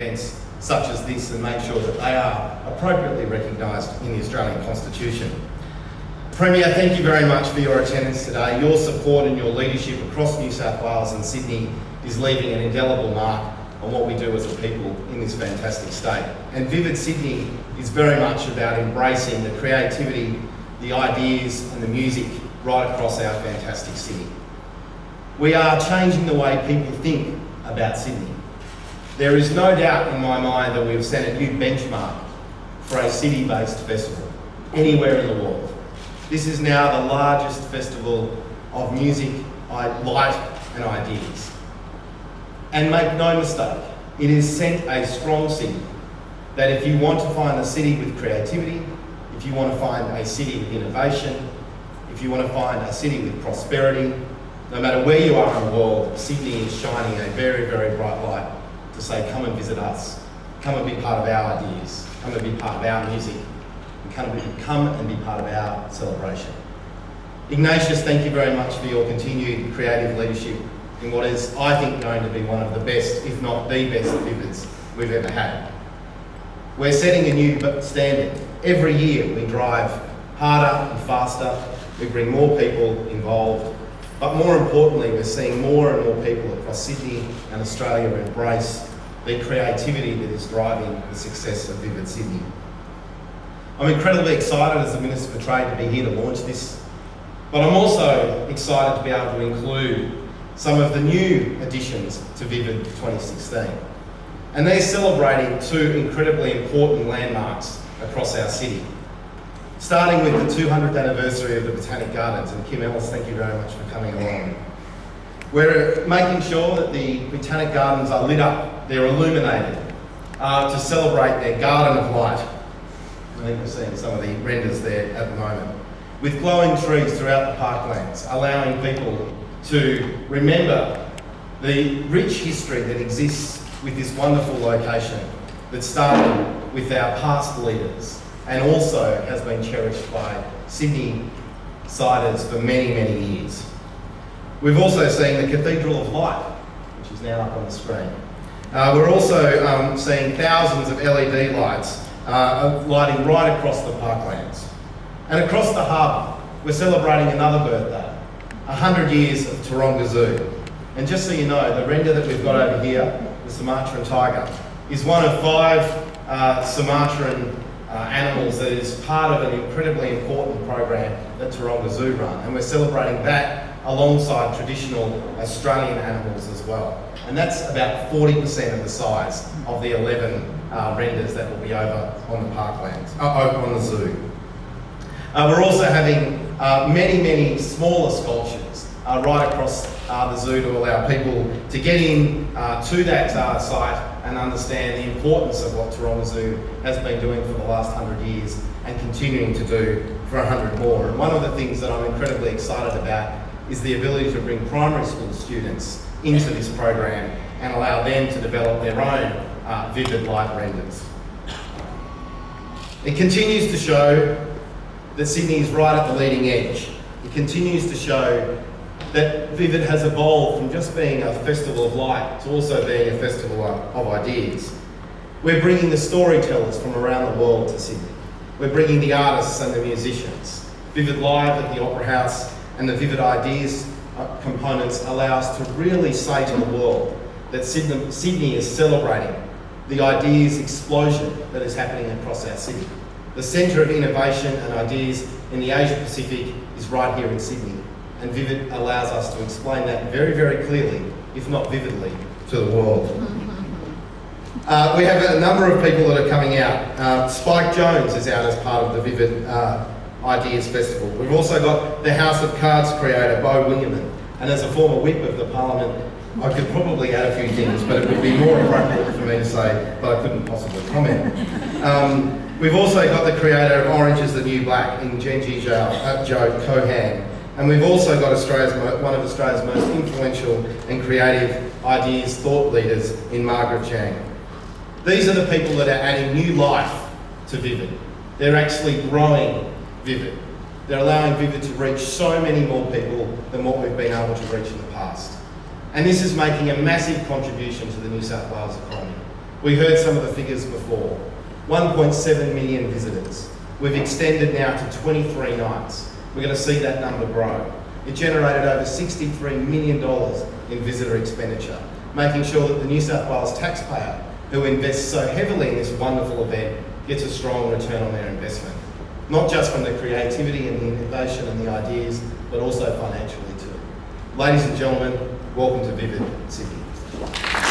events such as this and make sure that they are appropriately recognised in the Australian Constitution. Premier, thank you very much for your attendance today. Your support and your leadership across New South Wales and Sydney is leaving an indelible mark on what we do as a people in this fantastic state. And Vivid Sydney is very much about embracing the creativity, the ideas and the music right across our fantastic city. We are changing the way people think about Sydney. There is no doubt in my mind that we've set a new benchmark for a city-based festival anywhere in the world. This is now the largest festival of music, light and ideas. And make no mistake, it has sent a strong signal that if you want to find a city with creativity, if you want to find a city with innovation, if you want to find a city with prosperity, no matter where you are in the world, Sydney is shining a very, very bright light to say, come and visit us, come and be part of our ideas, come and be part of our music, and come and be part of our celebration. Ignatius, thank you very much for your continued creative leadership in what is, I think, going to be one of the best, if not the best, Vivids we've ever had. We're setting a new standard. Every year we drive harder and faster, we bring more people involved, but more importantly, we're seeing more and more people across Sydney and Australia embrace the creativity that is driving the success of Vivid Sydney. I'm incredibly excited as the Minister for Trade to be here to launch this, but I'm also excited to be able to include some of the new additions to Vivid 2016. And they're celebrating two incredibly important landmarks across our city. Starting with the 200th anniversary of the Botanic Gardens, and Kim Ellis, thank you very much for coming along. We're making sure that the Botanic Gardens are lit up, they're illuminated, to celebrate their garden of light. I think we're seeing some of the renders there at the moment. With glowing trees throughout the parklands, allowing people to remember the rich history that exists with this wonderful location that started with our past leaders and also has been cherished by Sydney siders for many, many years. We've also seen the Cathedral of Light, which is now up on the screen. We're also seeing thousands of LED lights lighting right across the parklands. And across the harbour, we're celebrating another birthday, 100 years of Taronga Zoo. And just so you know, the render that we've got over here, the Sumatran tiger, is one of 5 Sumatran animals that is part of an incredibly important program that Taronga Zoo run. And we're celebrating that alongside traditional Australian animals as well. And that's about 40% of the size of the 11 renders that will be over on the parklands, over on the zoo. We're also having many, many smaller sculptures right across the zoo to allow people to get in to that site and understand the importance of what Taronga Zoo has been doing for the last 100 years and continuing to do for 100 more. And one of the things that I'm incredibly excited about is the ability to bring primary school students into this program and allow them to develop their own vivid light renders. It continues to show that Sydney is right at the leading edge. It continues to show that Vivid has evolved from just being a festival of light to also being a festival of ideas. We're bringing the storytellers from around the world to Sydney. We're bringing the artists and the musicians. Vivid Live at the Opera House and the Vivid Ideas components allow us to really say to the world that Sydney is celebrating the ideas explosion that is happening across our city. The centre of innovation and ideas in the Asia Pacific is right here in Sydney, and Vivid allows us to explain that very, very clearly, if not vividly, to the world. We have a number of people that are coming out. Spike Jones is out as part of the Vivid Ideas Festival. We've also got the House of Cards creator, Beau Williamson, and as a former whip of the Parliament, I could probably add a few things, but it would be more appropriate for me to say, but I couldn't possibly comment. We've also got the creator of Orange is the New Black in Genji Joe Cohan. And we've also got one of Australia's most influential and creative ideas thought leaders in Margaret Chang. These are the people that are adding new life to Vivid. They're actually growing Vivid. They're allowing Vivid to reach so many more people than what we've been able to reach in the past. And this is making a massive contribution to the New South Wales economy. We heard some of the figures before. 1.7 million visitors. We've extended now to 23 nights. We're going to see that number grow. It generated over $63 million in visitor expenditure, making sure that the New South Wales taxpayer, who invests so heavily in this wonderful event, gets a strong return on their investment. Not just from the creativity and the innovation and the ideas, but also financially too. Ladies and gentlemen, welcome to Vivid Sydney.